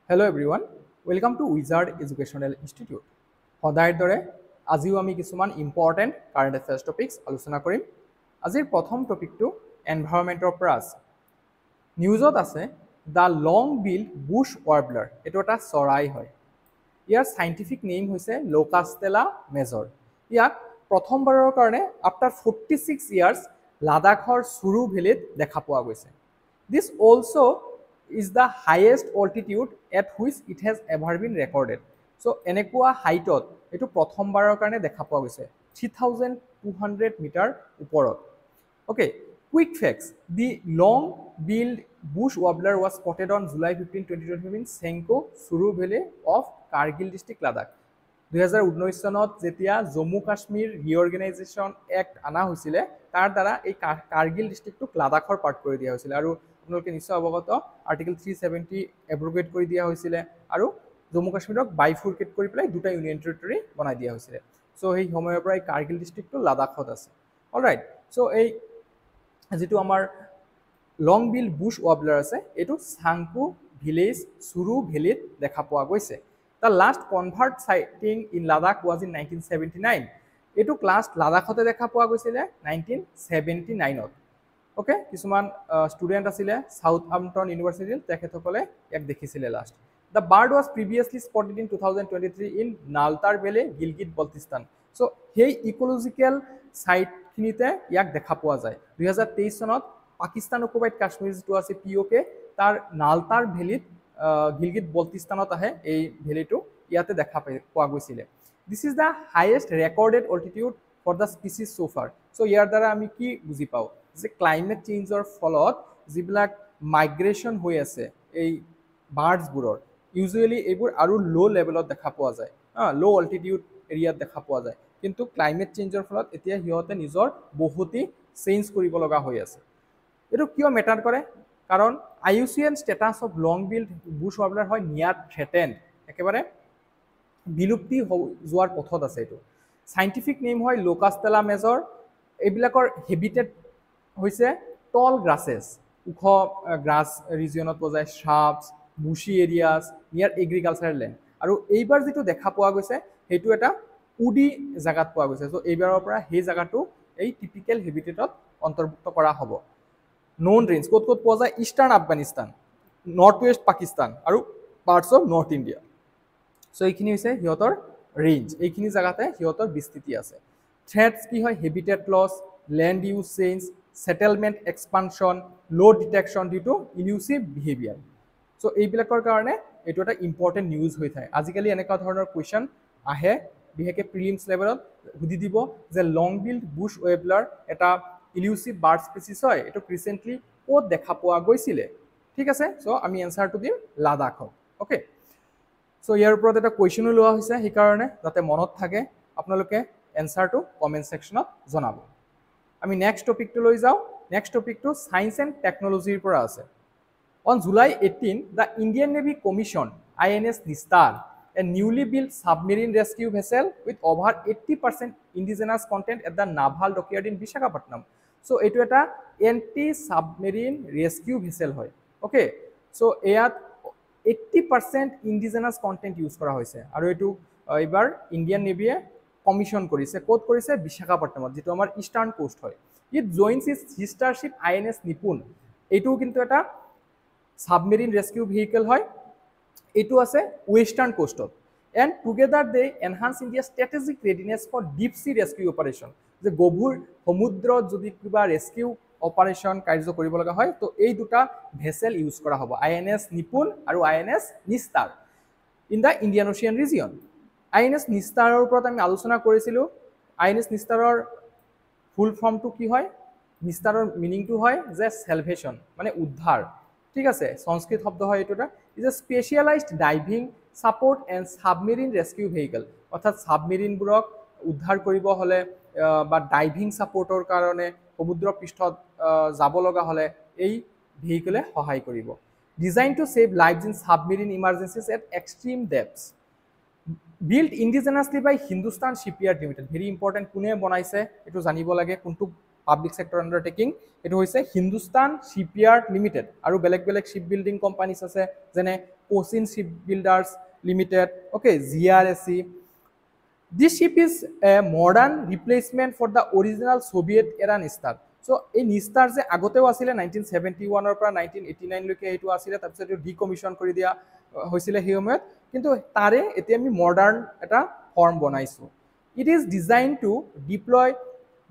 Hello everyone, welcome to Wizard Educational Institute. সদায়ৰ দৰে আজিও আমি কিছুমান ইম্পৰ্টেণ্ট কাৰেণ্ট এফেয়াৰ্ছ টপিকছ আলোচনা কৰিম। আজিৰ প্ৰথম টপিকটো এনভাইৰনমেণ্টৰ পৰা আছে। নিউজত আছে the long build Bush warbler, এইটো এটা চৰাই হয়। ইয়াৰ চাইণ্টিফিক নেম হৈছে লোকাষ্টেলা মেজৰ। ইয়াক প্ৰথমবাৰৰ কাৰণে আফটাৰ 46 ইয়াৰ্ছ লাডাখৰ চুৰু ভেলীত দেখা পোৱা গৈছে। This also is the highest altitude at which it has ever been recorded. So এনেকুৱা হাইটত এইটো প্ৰথমবাৰৰ কাৰণে দেখা পোৱা গৈছে 3200 মিটাৰ ওপৰত। Okay, quick facts. The long-billed bush warbler was spotted on July 15, 2020 in Senko Suru Valley of Kargil district, Ladakh. 2019 চনত যেতিয়া জম্মু কাশ্মীৰ ৰিঅৰ্গেনাইজেশ্যন এক্ট অনা হৈছিলে তাৰ দ্বাৰা এই কাৰ্গিল ডিষ্ট্ৰিক্টটোক লাডাখৰ পাৰ্ট কৰি দিয়া হৈছিলে আৰু আপোনালোকে নিশ্চয় অৱগত আৰ্টিকেল 370 এব্ৰগেট কৰি দিয়া হৈছিলে আৰু জম্মু কাশ্মীৰক বাইফুৰকেট কৰি পেলাই দুটা ইউনিয়ন টেৰিটৰি বনাই দিয়া হৈছিলে। চ' সেই সময়ৰ পৰা এই কাৰ্গিল ডিষ্ট্ৰিক্টটো লাডাখত আছে। অলৰাইট, চ' এই যেটো আমাৰ লং বিল বুছ ৱাৰ্বলাৰ আছে এইটো চাংকু ভিলেজ চুৰু ভেলীত দেখা পোৱা গৈছে। The last convert citing in Ladakh was in 1979। এইটো লাষ্ট লাডাখতে দেখা পোৱা গৈছিলে 1979ত। ওকে, কিছুমান ষ্টুডেণ্ট আছিলে সাউথহাম্পটন ইউনিভাৰ্চিটিৰ, তেখেতসকলে ইয়াক দেখিছিলে last. The bird was previously spotted in 2023 in Naltar valley, Gilgit Baltistan. So' সেই ইক'লজিকেল চাইটখিনিতে ইয়াক দেখা পোৱা যায়। 2023 চনত পাকিস্তান অকুপাইড কাশ্মীৰ যিটো আছে POK, তাৰ নালতাৰ ভেলীত গিলগিট বল্টিস্তানত আহে এই ভেলীটো, ইয়াতে দেখা পোৱা গৈছিলে। This is the highest recorded altitude for the species so' far. So' ইয়াৰ দ্বাৰা আমি কি বুজি পাওঁ যে ক্লাইমেট চেঞ্জৰ ফলত যিবিলাক মাইগ্ৰেশ্যন হৈ আছে এই বাৰ্ডছবোৰৰ, ইউজুৱেলি এইবোৰ আৰু ল' লেভেলত দেখা পোৱা যায়, ল' অল্টিটিউড এৰিয়াত দেখা পোৱা যায়, কিন্তু ক্লাইমেট চেঞ্জৰ ফলত এতিয়া সিহঁতে নিজৰ বহুতেই চেঞ্জ কৰিব লগা হৈ আছে। এইটো কিয় মেটাৰ কৰে? কাৰণ IUCN status of long build Bush warbler হয় নিয়াৰ থ্ৰেটেণ্ড, একেবাৰে বিলুপ্তি যোৱাৰ পথত আছে। এইটো চাইণ্টিফিক নেম হয় লোকাষ্টেলা মেজৰ। এইবিলাকৰ হেবিটেট হৈছে টল গ্ৰাছেছ, ওখ গ্ৰাছ ৰিজিয়নত পোৱা যায়, শ্ৰাবছ, বুছি এৰিয়াছ নিয়াৰ এগ্ৰিকালচাৰেল লেণ্ড। আৰু এইবাৰ যিটো দেখা পোৱা গৈছে সেইটো এটা উডি জেগাত পোৱা গৈছে। চ' এইবাৰৰ পৰা সেই জেগাটো এই টিপিকেল হেবিটেটত অন্তৰ্ভুক্ত কৰা হ'ব। নন ৰেঞ্জ ক'ত ক'ত পোৱা যায়? Eastern Afghanistan, north west Pakistan আৰু parts of north India. So' এইখিনি হৈছে সিহঁতৰ ৰেঞ্জ, এইখিনি জেগাতে সিহঁতৰ বিস্তৃতি আছে। থ্ৰেটছ কি হয়? Habitat loss, land use change, settlement expansion, low' detection due to elusive behaviour. So' এইবিলাকৰ কাৰণে এইটো এটা ইম্পৰ্টেণ্ট নিউজ হৈ থাকে। আজিকালি এনেকুৱা ধৰণৰ কুৱেশ্যন আহে, বিশেষকৈ প্ৰিলিমছ লেভেলত সুধি দিব যে লং বিল্ড বুছ ৱাৰ্বলাৰ এটা ইলিউচিভ বাৰ্ড স্পেচিছ হয়, এইটো ৰিচেণ্টলি ক'ত দেখা পোৱা গৈছিলে? ঠিক আছে, চ' আমি এনচাৰটো দিম লাডাখত। অ'কে, চ' ইয়াৰ ওপৰত এটা কুৱেশ্যনো লোৱা হৈছে, সেইকাৰণে যাতে মনত থাকে আপোনালোকে এনচাৰটো কমেণ্ট ছেকশ্যনত জনাব। আমি নেক্সট টপিকটো লৈ যাওঁ। নেক্সট টপিকটো ছায়েন্স এণ্ড টেকনলজিৰ পৰা আছে। On July 18, the Indian Navy commissioned INS Nistar, a newly built submarine rescue vessel with over 80% indigenous content at the Naval Dockyard in Visakhapatnam. So, এইটো এটা anti-submarine rescue vessel হয়। Okay, so ইয়াত 80% indigenous content use কৰা হৈছে আৰু এইটো এইবাৰ Indian নেভিয়ে commission কৰিছে। ক'ত কৰিছে? বিশাখাপট্টনমত, যিটো আমাৰ ইষ্টাৰ্ণ কোষ্ট হয়। ইট জইনছ ইজ সিষ্টাৰশ্বিপ INS নিপুণ। এইটোও কিন্তু এটা সাবমেৰিন ৰেস্কিউ ভেহিকেল হয়, এইটো আছে ৱেষ্টাৰ্ণ কোষ্টত। And together they enhance India strategic readiness for deep sea rescue operation. যে গভীৰ সমুদ্ৰত যদি কিবা ৰেস্কিউ অপাৰেশ্যন কাৰ্য কৰিব লগা হয়, তো এই দুটা ভেছেল ইউজ কৰা হ'ব, INS নিপুণ আৰু INS নিস্তাৰ in the Indian ocean region. INS নিস্তাৰৰ ওপৰত আমি আলোচনা কৰিছিলোঁ। INS নিস্তাৰৰ ফুল ফৰ্মটো কি হয়? নিস্তাৰৰ মিনিংটো হয় যে চেলভেশ্যন, মানে উদ্ধাৰ। ঠিক আছে, সংস্কৃত শব্দ হয় এইটো এটা। Is a specialised diving support and submarine rescue vehicle, অৰ্থাৎ ছাবমেৰিনবোৰক উদ্ধাৰ কৰিব হ'লে বা ডাইভিং ছাপৰ্টৰ কাৰণে সমুদ্ৰ পৃষ্ঠত যাব লগা হ'লে এই ভেহিকেলে সহায় কৰিব। Design to save lives in submarine emergencies at extreme depths. Build indigenously by Hindustan shipyard limited. Very important, কোনে বনাইছে এইটো জানিব লাগে, কোনটো পাব্লিক সেক্টৰ আন্ডাৰটেকিং এটো হৈছে হিন্দুস্তান শিপইয়াৰ্ড লিমিটেড আৰু বেলেগ বেলেগ শিপ বিল্ডিং কোম্পানীজ আছে যেনে Cochin ship builders limited okay GRSE This ship is a modern replacement for the original Soviet era Nistar. So, এই নিস্তাৰ যে আগতেও আছিলে 1971 ৰ পৰা 1989 লৈকে এইটো আছিলে তাৰপিছত এইটো ডিকমিশন কৰি দিয়া হৈছিলে সেই সময়ত কিন্তু তাৰে এতিয়া আমি মডাৰ্ণ এটা ফৰ্ম বনাইছো It is designed to deploy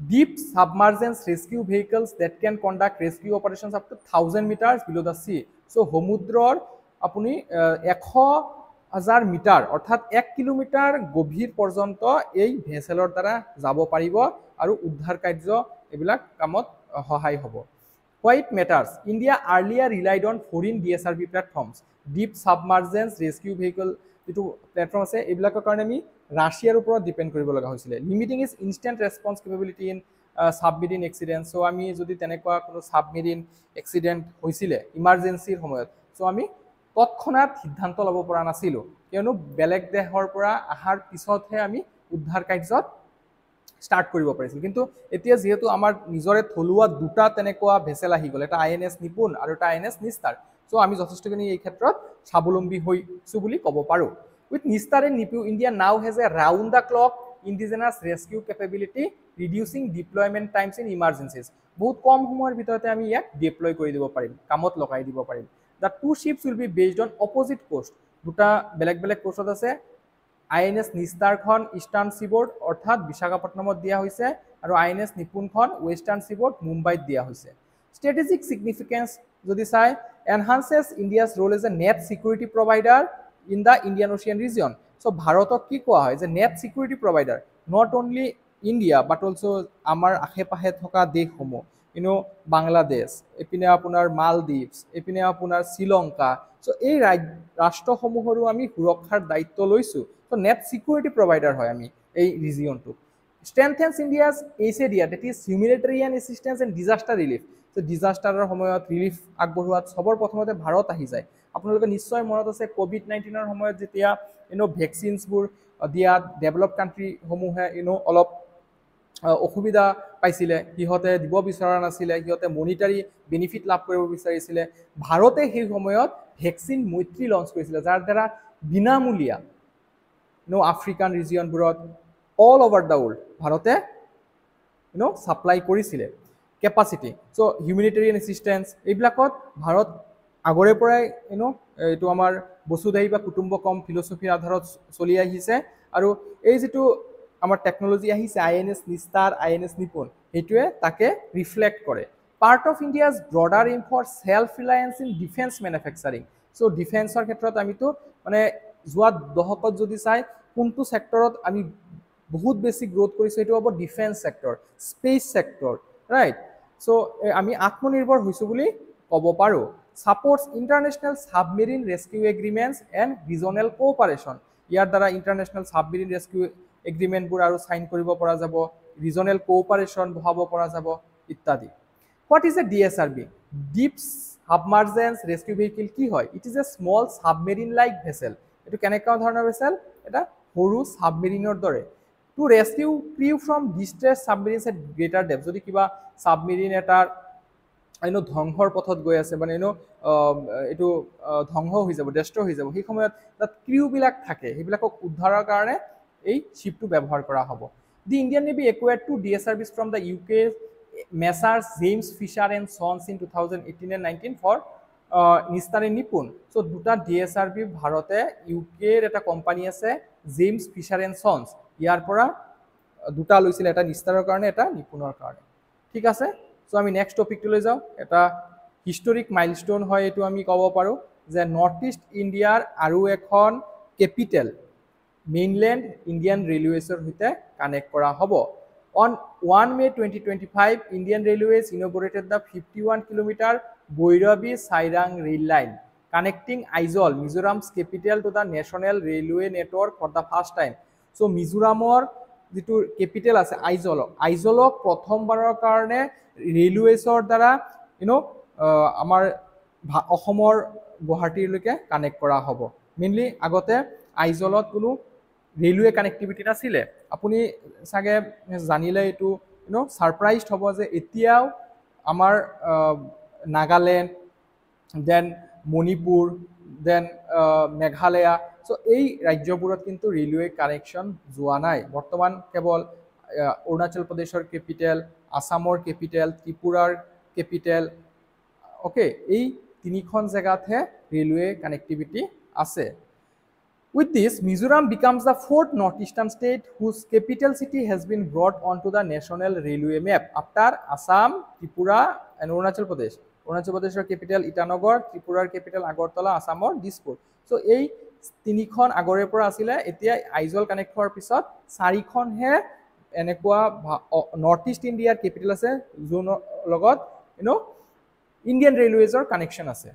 deep submergence rescue vehicles that can conduct rescue operations up to 1000 meters below the sea. So, সমুদ্ৰৰ আপুনি 1,000 মিটাৰ অৰ্থাৎ 1 কিলোমিটাৰ গভীৰ পৰ্যন্ত এই ভেসেলৰ দ্বাৰা যাব পাৰিব আৰু উদ্ধাৰ কাৰ্য এবিলাক কামত সহায় হ'ব Why it matters India earlier relied on foreign DSRV platforms deep submergence rescue vehicle যেটো প্ল্যাটফৰ্ম আছে এবিলাকৰ কাৰণে আমি ৰাছিয়াৰ ওপৰত ডিপেন্ড কৰিব লগা হৈছিল limiting is instant response capability in submarine accident so আমি যদি তেনেকুৱা কোনো সাবমেৰিন এক্সিডেন্ট হৈছিল ইমাৰ্জেন্সিৰ সময়ত সো আমি তৎক্ষণাত সিদ্ধান্ত ল'ব পৰা নাছিল কিয়নো বেলেগ দেশৰ পৰা আহাৰ পিছতহে আমি উদ্ধাৰ কাৰ্যত স্টাৰ্ট কৰিব পাৰিছিল কিন্তু এতিয়া যেহেতু আমাৰ নিজৰে থলুৱা দুটা তেনেকুৱা ভেসেল আহি গ'ল এটা আইএনএছ নিপুন আৰু এটা আইএনএছ নিস্তাৰ সো আমি যথেষ্টখিনি এই ক্ষেত্ৰত স্বাৱলম্বী হৈছো বুলি ক'ব পাৰো with Nistar and Nipun India now has around the clock indigenous rescue capability reducing deployment times in emergencies বহুত কম সময়ৰ ভিতৰতে আমি ইয়াক ডিপ্লয় কৰি দিব পাৰিম কামত লগাই দিব পাৰিম The two ships will be based on opposite coast. দুটা বেলেগ বেলেগ কোষ্টত আছে আইএনএছ নিস্তাৰখন ইষ্টাৰ্ণ সিবোৰ্ড অৰ্থাৎ বিশাখাপট্টনমত দিয়া হৈছে আৰু আইএনএছ নিপুনখন ওয়েস্টাৰ্ণ সিবোৰ্ড মুম্বাইত দিয়া হৈছে স্ট্ৰেটেজিক সিগনিফিকেন্স যদি চাই enhances India's role as a net security provider in the Indian ocean region so ভাৰতক কি কোৱা হয় যে net security provider not only India but also আমাৰ আশে-পাশে থকা দেশসমূহ বাংলাদেশ এপিনে আপোনাৰ মালদ্বীপছ এপিনে আপোনাৰ শ্ৰীলঙ্কা সো এই ৰাষ্ট্ৰসমূহৰো আমি সুৰক্ষাৰ দায়িত্ব লৈছো সো নেট সিকিউৰিটি প্ৰভাইডাৰ হয় আমি এই ৰিজিয়নটো strengthens India's HADR that is humanitarian assistance and disaster relief so disasterer সময়ত ৰিলিফ আগবঢ়োৱাত সবৰ প্ৰথমতে ভাৰত আহি যায় আপোনালোকে নিশ্চয় মনত আছে কোভিড-19 ৰ সময়ত যেতিয়া ভ্যাকচিনছ বোৰ দিয়া ডেভেলপ কান্ট্ৰি সমূহে অলপ অসুবিধা পাইছিলে হিহতে দিব বিচৰা নাছিলে হিহতে মনিটাৰী বেনিফিট লাভ কৰিব বিচাৰিছিলে ভাৰতে সেই সময়ত ভ্যাকচিন মৈত্ৰী লঞ্চ কৰিছিল যাৰ দ্বাৰা বিনামূলীয়া আফ্ৰিকান ৰিজিয়নবোৰত অল ওভাৰ দা ওয়াৰ্ল্ড ভাৰতে সাপ্লাই কৰিছিলে ক্যাপাসিটি সো হিউম্যানিটেৰিয়ান এসিস্টেন্স এইবিলাকত ভাৰত আগৰে পৰাই এইটো আমাৰ বসুধৈৱ কুটুম্বকম ফিলসফিৰ আধাৰত চলি আহিছে আৰু এই যেটো আমাৰ টেকনলজি আহিছে আইএনএছ নিস্তাৰ আইএনএছ নিপুন হেতুৱে তাকে ৰিফ্লেক্ট কৰে part of India's broader aim for self reliance in defence manufacturing so ডিফেন্সৰ ক্ষেত্ৰত আমিতো মানে যোৱা দহকত যদি চাই কোনটো সেক্টৰত আমি বহুত বেছি গ্ৰোথ কৰিছে এটো হ'ব defence sector space sector right so আমি আত্মনিৰ্ভৰ হৈছো বুলি ক'ব পাৰো সাপোৰ্টস ইন্টাৰন্যাশনাল সাবমেৰিন ৰেস্কিউ এগ্ৰিমেন্টস এন্ড ৰিজনাল কোঅপাৰেশন ইয়াৰ দ্বাৰা ইন্টাৰন্যাশনাল সাবমেৰিন ৰেস্কিউ এগ্ৰিমেন্ট বোৰ আৰু সাইন কৰিব পৰা যাব ৰিজনাল কোঅপাৰেশন বহাব পৰা যাব ইত্যাদি what is a DSRV deep submergence rescue vehicle কি হয় it is a small submarine like vessel এটো কেনেকা ধৰণৰ ভেসেল এটা সৰু সাবমেৰিনৰ দৰে to rescue crew from distress submarines at greater depth যদি কিবা সাবমেৰিন এটাৰ ধ্বংসৰ পথত গৈ আছে মানে এটো ধ্বংস হৈ যাব ডেষ্ট্ৰয় হৈ যাব সেই সময়ত তাত ক্ৰিউ বিলাক থাকে সেইবিলাকক উদ্ধাৰৰ কাৰণে এই শিপটো ব্যৱহাৰ কৰা হ'ব the Indian navy acquired two DSRVs from the UK Messrs James Fisher and sons in 2018 and 19 for নিস্তাৰে নিপুন সো দুটা ডিএসআৰবি ভাৰতে ইউকেৰ এটা কোম্পানী আছে জেমস ফিশাৰ এণ্ড সন্স ইয়াৰ পৰা দুটা লৈছিল এটা নিস্তাৰৰ কাৰণে এটা নিপুনৰ কাৰণে ঠিক আছে সো আমি নেক্সট টপিকটো লৈ যাও এটা হিষ্টৰিক মাইলস্টোন হয় এটো আমি ক'ব পাৰো যে নৰ্থ ইষ্ট ইণ্ডিয়াৰ আৰু এখন ক্যাপিটেল মেইনল্যান্ড ইণ্ডিয়ান ৰেলৱেছৰ সৈতে কানেক্ট কৰা হ'ব on 1 May 2025 Indian Railways inaugurated the 51 kilometer Boirabi Sairang rail line connecting Aizawl Mizoram's capital to the national railway network for the first time so Mizoramor যেটো capital আছে আইজলক প্ৰথমবাৰৰ কাৰণে ৰেলৱেছৰ দ্বাৰা আমাৰ অসমৰ গুৱাহাটীলৈকে কানেক্ট কৰা হ'ব মেইনলি আগতে আইজলত কোনো ৰেলৱে কানেক্টিভিটি নাছিলে আপুনি সাগে জানিলে এটো ছাৰপ্ৰাইজড হ'ব যে এতিয়াও আমাৰ নাগালেণ্ড, দেন মণিপুৰ, দেন মেঘালয়া, চ' এই ৰাজ্যবোৰত কিন্তু ৰেলৱে কানেকশ্যন যোৱা নাই। বৰ্তমান কেৱল অৰুণাচল প্ৰদেশৰ কেপিটেল, আসামৰ কেপিটেল, ত্ৰিপুৰাৰ কেপিটেল, অ'কে, এই তিনিখন জেগাতহে ৰেলৱে কানেক্টিভিটি আছে। With this, Mizoram becomes the fourth northeastern state whose capital city has been brought onto the national railway map after Assam, Tripura and Arunachal Pradesh. Arunachal Pradeshৰ capital Itanagar, Tripurar capital Agartala, Assamৰ Dispur. So এই তিনিখন আগৰে পৰা আছিলে, এতিয়া Aizawl connect হোৱাৰ পিছত চাৰিখনহে এনেকুৱা north east ইণ্ডিয়াৰ কেপিটেল আছে যোনৰ লগত ইণ্ডিয়ান ৰেলৱেজৰ কানেকশ্যন আছে।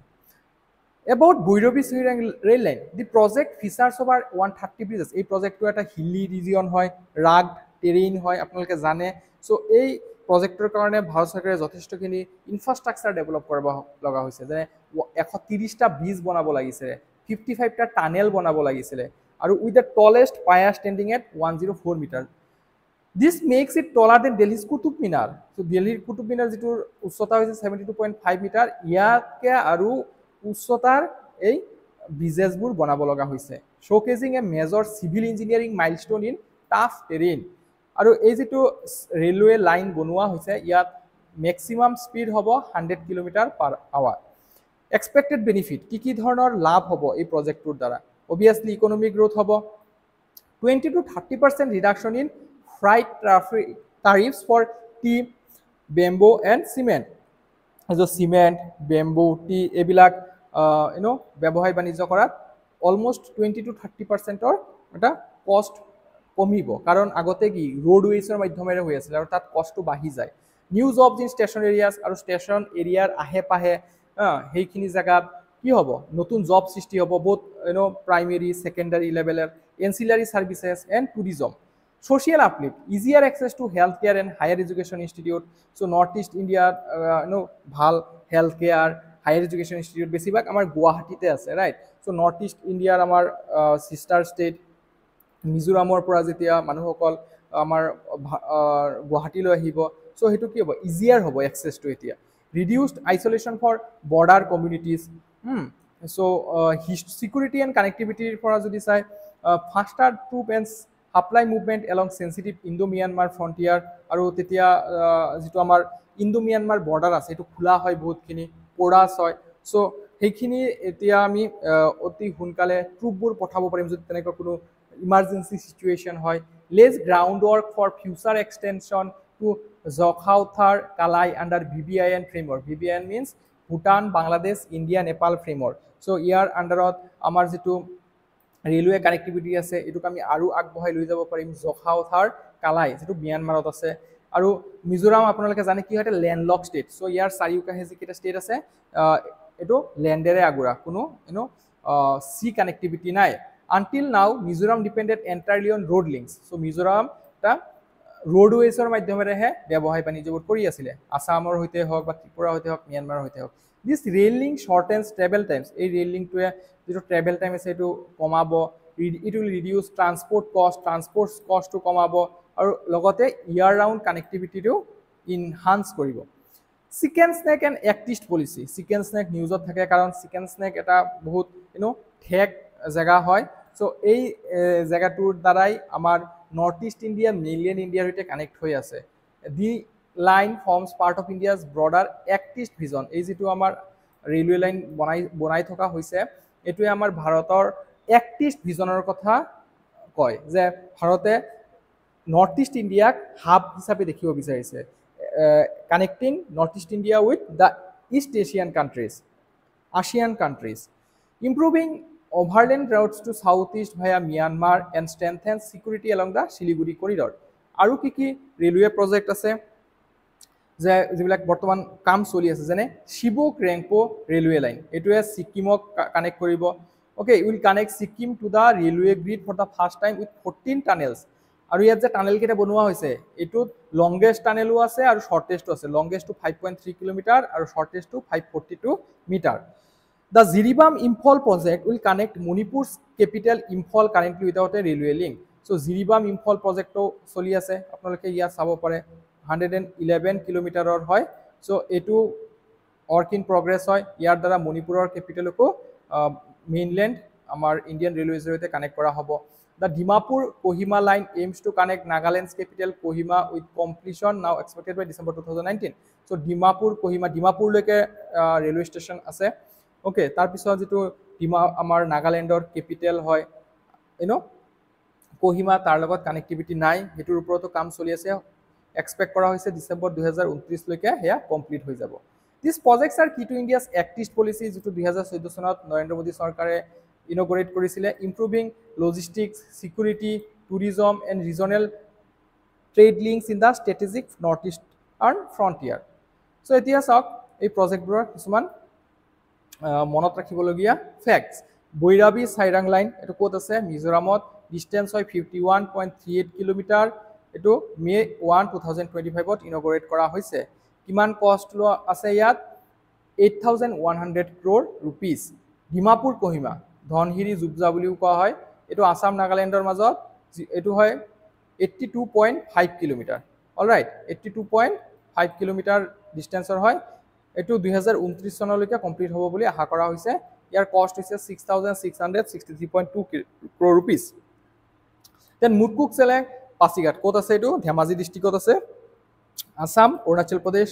About Bhairavi Srirang rail line, the project features over 130 bridges. এই প্ৰজেক্টটো এটা হিলি ৰিজিয়ন হয়, ৰাগ টেৰেইন হয়, আপোনালোকে জানে। চ' এই প্ৰজেক্টৰ কাৰণে ভাৰত চৰকাৰে যথেষ্টখিনি ইনফ্ৰাষ্ট্ৰাকচাৰ ডেভেলপ কৰিব লগা হৈছে, যেনে 130টা ব্ৰিজ বনাব লাগিছিলে, 55টা টানেল বনাব লাগিছিলে, আৰু with the tallest pier standing at 104 metre. This makes it taller than Delhi's Qutub Minar. So Delhiৰ কুতুব মিনাৰ যিটোৰ উচ্চতা হৈছে 72.5 মিটাৰ, ইয়াতকে আৰু উচ্চতাৰ এই ব্ৰিজেছবোৰ বনাব লগা হৈছে, showcasing a major civil engineering milestone in tough terrain। আৰু এই যিটো ৰেলৱে লাইন বনোৱা হৈছে, ইয়াত মেক্সিমাম স্পীড হ'ব 100 km/h। এক্সপেক্টেড বেনিফিট, কি ধৰণৰ লাভ হ'ব এই প্ৰজেক্টটোৰ দ্বাৰা? অবভিয়াছলি ইকনমিক গ্ৰোথ হ'ব, 20 to 30% reduction in freight tariffs for tea, bamboo and cement। Cement, bamboo, T এইবিলাক ব্যৱসায় বাণিজ্য কৰাত অলমষ্ট 20 to 30%ৰ এটা কষ্ট কমিব, কাৰণ আগতে কি ৰোডৱেজৰ মাধ্যমেৰে হৈ আছিল আৰু তাত কষ্টটো বাঢ়ি যায়। New jobs in station areas, আৰু ষ্টেচন এৰিয়াৰ আহে পাহে সেইখিনি জেগাত কি হ'ব, নতুন জব সৃষ্টি হ'ব, বহুত প্ৰাইমেৰী ছেকেণ্ডাৰী লেভেলৰ ancillary services and tourism. Social uplift, easier access to healthcare and higher education institute. So North East India, ভাল healthcare, higher education institute বেছিভাগ আমাৰ গুৱাহাটীতে আছে, right? So North East India আমাৰ sister state মিজোৰামৰ পৰা যেতিয়া মানুহসকল আমাৰ গুৱাহাটীলৈ আহিব, so সেইটো কি হ'ব, ইজিয়াৰ হ'ব এক্সেছটো এতিয়া। Reduced isolation for border communities, so security and connectivity পৰা যদি চাই, faster troop and supply movement along sensitive Indo-Myanmar frontier, আৰু তেতিয়া যিটো আমাৰ ইণ্ডো-মিয়ানমাৰ বৰ্ডাৰ আছে সেইটো খোলা হয়, বহুতখিনি পোৰাছ হয়। চ' সেইখিনি এতিয়া আমি অতি সোনকালে ট্ৰুপবোৰ পঠাব পাৰিম যদি তেনেকুৱা কোনো ইমাৰ্জেঞ্চি চিটুৱেশ্যন হয়। Lays ground work for future extension to জখাউথাৰ Kalay under VBIN framework. VBIN means Bhutan, Bangladesh, India, Nepal framework. So' ইয়াৰ আণ্ডাৰত আমাৰ যিটো ৰেলৱে কানেক্টিভিটি আছে এইটোক আমি আৰু আগবঢ়াই লৈ যাব পাৰিম। জখাউথাৰ কালাই যিটো ম্যানমাৰত আছে, আৰু মিজোৰাম আপোনালোকে জানে কি হয়, এটা লেণ্ডলক ষ্টেট। চ' ইয়াৰ চাৰিওকাষে যিকেইটা ষ্টেট আছে এইটো লেণ্ডেৰে আগুৰা, কোনো চি কানেক্টিভিটি নাই। Until now Mizoram depended entirely on road links. So' Mizoram এটা ৰোডৱেজৰ মাধ্যমেৰেহে ব্যৱসায় বাণিজ্যবোৰ কৰি আছিলে, আছামৰ সৈতে হওক বা ত্ৰিপুৰাৰ সৈতে হওক, ম্যানমাৰৰ সৈতে হওক। দিছ ৰেল লিংক শ্বৰ্টেন্স ট্ৰেভেল টাইমছ, এই ৰেল লিংকটোৱে যিটো ট্ৰেভেল টাইম আছে সেইটো কমাব, ইট উইল ৰিডিউচ ট্ৰান্সপৰ্ট কষ্টটো কমাব, আৰু লগতে ইয়াৰ ৰাউণ্ড কানেক্টিভিটিটো ইনহান্স কৰিব। Chicken snack and act east policy, chicken snack নিউজত থাকে কাৰণ চিকেন স্নেক এটা বহুত ঠেক জেগা হয়। চ' এই জেগাটোৰ দ্বাৰাই আমাৰ নৰ্থ ইষ্ট ইণ্ডিয়া মেইনলেণ্ড ইণ্ডিয়াৰ সৈতে কানেক্ট হৈ আছে। The line forms part of India's broader act east vision, এই যিটো আমাৰ ৰেলৱে লাইন বনাই থকা হৈছে এইটোৱে আমাৰ ভাৰতৰ এক্ট ইষ্ট ভিজনৰ কথা কয়, যে ভাৰতে নৰ্থ ইষ্ট ইণ্ডিয়াক হাব হিচাপে দেখিব বিচাৰিছে, connecting north east India with the east Asian countries, ইম্প্ৰুভিং overland routes to southeast via Myanmar and strengthens security along the Siliguri corridor। আৰু কি ৰেলৱে প্ৰজেক্ট আছে যে যিবিলাক বৰ্তমান কাম চলি আছে, যেনে শিবুক ৰেংপো ৰেলৱে লাইন, এইটোৱে ছিকিমক কানেক্ট কৰিব। Okay, will connect Sikkim to the railway grid for the first time with 14 tunnels. আৰু ইয়াত যে টানেলকেইটা বনোৱা হৈছে এইটোত লংগেষ্ট টানেলো আছে আৰু শ্বৰ্টেষ্টটো আছে। লংগেষ্টটো 5.3 কিলোমিটাৰ আৰু শ্বৰ্টেষ্টটো 542 metre. The Jiribam Imphal project will connect Manipur's capital Imphal currently without a railway link। So Jiribam Imphal project চলি আছে, আপোনালোকে ইয়াত চাব পাৰে 111 কিলোমিটাৰৰ হয় সো এটো work in progress হয় ইয়াৰ দ্বাৰা মণিপুৰৰ ক্যাপিটালকো মেইনল্যান্ড আমাৰ ইন্ডিয়ান ৰেলৱেৰ জৰিয়তে কানেক্ট কৰা হ'ব The Dimapur Kohima line aims to connect Nagaland's capital Kohima with completion now expected by December 2019 so Dimapur Kohima Dimapur leke railway station ase okay tar pisot jitu Dima amar Nagalandor capital hoy Kohima tar logot connectivity nai hetur uporoto kam choli ase expect kora hoise December 2029 leke heya complete hoi jabo These projects are key to India's Act East policy jitu 2014 sonot Narendra Modi sarkare inaugurate korisile improving logistics security tourism and regional trade links in the strategic northeastern frontier so etia sak ei project buror kisuman monot rakhibologia facts Boirabi Sairang line etu kot ase Mizoramot distance hoy 51.38 km etu May 1 2025 ot inaugurate kora hoise kiman cost lo ase yat 8100 crore rupees Dimapur Kohima ধনহিৰি জুবজা বুলিও কোৱা হয় এটো আসাম নাগালেণ্ডৰ মাজত এটো হয় 82.5 kilometre alright 82.5 kilometre ডিসটেন্সৰ হয় এটো 2029 চনলৈকে কমপ্লিট হ'ব বুলি আশা কৰা হৈছে ইয়াৰ কষ্ট হৈছে 6663.2 crore rupees দেন মুৰকুক চেলে পাছিঘাট ক'ত আছে এটো ধেমাজি ডিস্ট্ৰিক্টত আছে আসাম অৰুণাচল প্ৰদেশ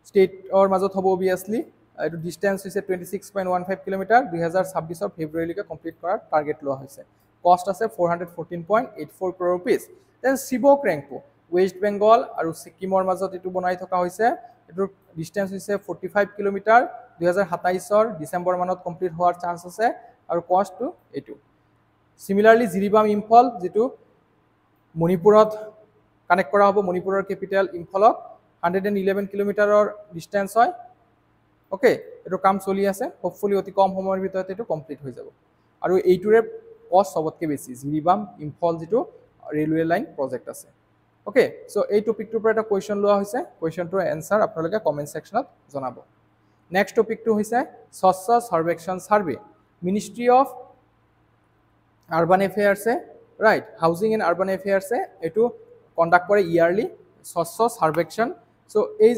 ষ্টেটৰ মাজত হ'ব অবিয়াসলি এটো ডিসটেন্স হৈছে 26.15 কিলোমিটাৰ 2026 ফেব্ৰুৱাৰী লৈকে কমপ্লিট কৰাৰ টাৰ্গেট লোৱা হৈছে কষ্ট আছে 414.84 crore rupees দেন শিৱক ৰেংপো ওয়েস্ট বেংগল আৰু সিকিমৰ মাজত এটো বনাই থকা হৈছে এটোৰ ডিসটেন্স হৈছে 45 কিলোমিটাৰ 2027 ৰ ডিসেম্বৰ মানত কমপ্লিট হোৱাৰ চান্স আছে আৰু কষ্টটো এটো সিমিলাৰলি জিৰিবাম ইম্ফল যেটো মণিপুৰত কানেক্ট কৰা হ'ব মণিপুৰৰ ক্যাপিটাল ইম্ফলক 111 কিলোমিটাৰৰ ডিসটেন্স হয় ওকে এটো কাম চলি আছে হোপফুলি অতি কম সময়ৰ ভিতৰতে এটো কমপ্লিট হৈ যাব আৰু এইটোৰে কষ্ট সবতকে বেছি জিৰিবাম ইম্ফল যেটো ৰেলৱে লাইন প্ৰজেক্ট আছে ওকে সো এই টপিকটোৰ পৰা এটা কোৱেশ্চন লোৱা হৈছে কোৱেশ্চনটোৰ এনসাৰ আপোনালোকে কমেন্ট সেকশনত জনাব নেক্সট টপিকটো হৈছে স্বচ্ছ Survekshan survey ministry of urban affairs right housing and urban affairs এটো কন্ডাক্ট কৰে ইয়াৰলি স্বচ্ছ সাৰ্ভেক্ষণ সো এই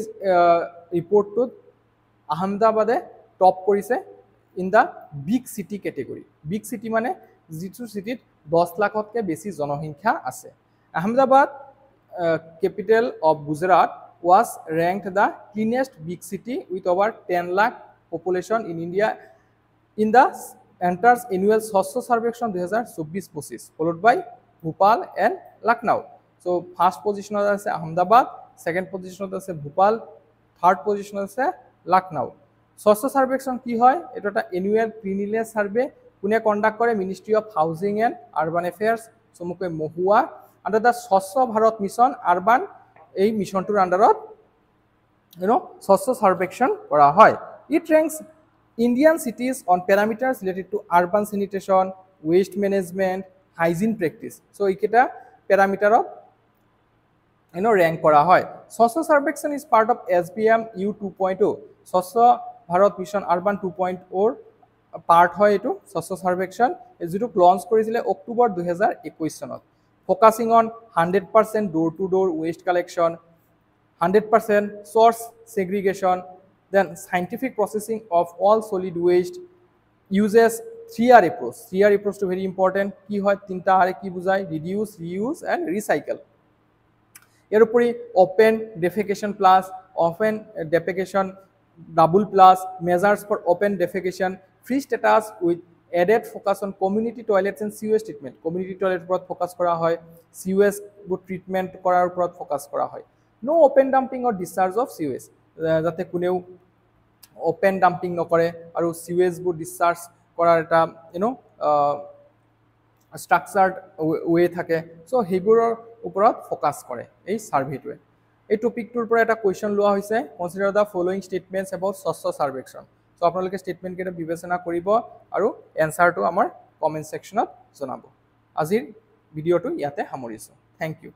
ৰিপৰ্টটো আহমেদাবাদে টপ কৰিছে in the big city category big city মানে জিটু সিটিত 10 লাখতকে বেছি জনসংখ্যা আছে Ahmedabad capital of Gujarat was ranked the cleanest big city with over 10 lakh population in India in the enters annual Swachh Sarvekshan 2024-25 followed by Bhopal and Lucknow so first position আছে Ahmedabad second position আছে Bhopal third position আছে Lucknow Swachh Sarvekshan কি হয় এটা একটা annual cleanliness survey কোনে conduct কৰে ministry of housing and urban affairs সমুকে মহুয়া under the Swachh Bharat mission urban এই মিশনটোৰ আন্ডাৰত Swachh Sarvekshan কৰা হয় it ranks Indian cities on parameters related to urban sanitation waste management hygiene practice so এইকেটা প্যাৰামিটাৰত rank কৰা হয় Swachh Sarvekshan is part of SBM U 2.0 Swachh Bharat mission urban 2.0 part হয় এটো Swachh Sarvekshan যেটো launch কৰিছিলে অক্টোবৰ 2021 চনত focusing on 100% door-to-door waste collection, 100% source segregation, then scientific processing of all solid waste, uses 3R approach. 3R approach to very important. Ki hoy tinta R ki bujay reduce, reuse, and recycle. Eropori open defecation plus, open defecation double plus, measures for open defecation, free status with added focus on community toilets and sewage treatment community toilet উপৰত focus কৰা হয় sewage good treatment কৰাৰ উপৰত focus কৰা হয় no open dumping or discharge of sewage যাতে কোনেও open dumping নকৰে আৰু sewage বোৰ discharge কৰাৰ এটা structured way থাকে so হেবোৰৰ উপৰত ফোকাস কৰে এই সাৰ্ভেটোৱে এই টপিকটোৰ পৰা এটা কোৱেশ্চন লোৱা হৈছে consider the following statements about Swachh Sarvekshan so আপোনালোকে স্টেটমেন্ট কেটা বিবেচনা কৰিব আৰু এনসাৰটো আমাৰ কমেন্ট সেকশনত জনাব আজিৰ ভিডিওটো ইয়াতে সামৰিছো থ্যাংক ইউ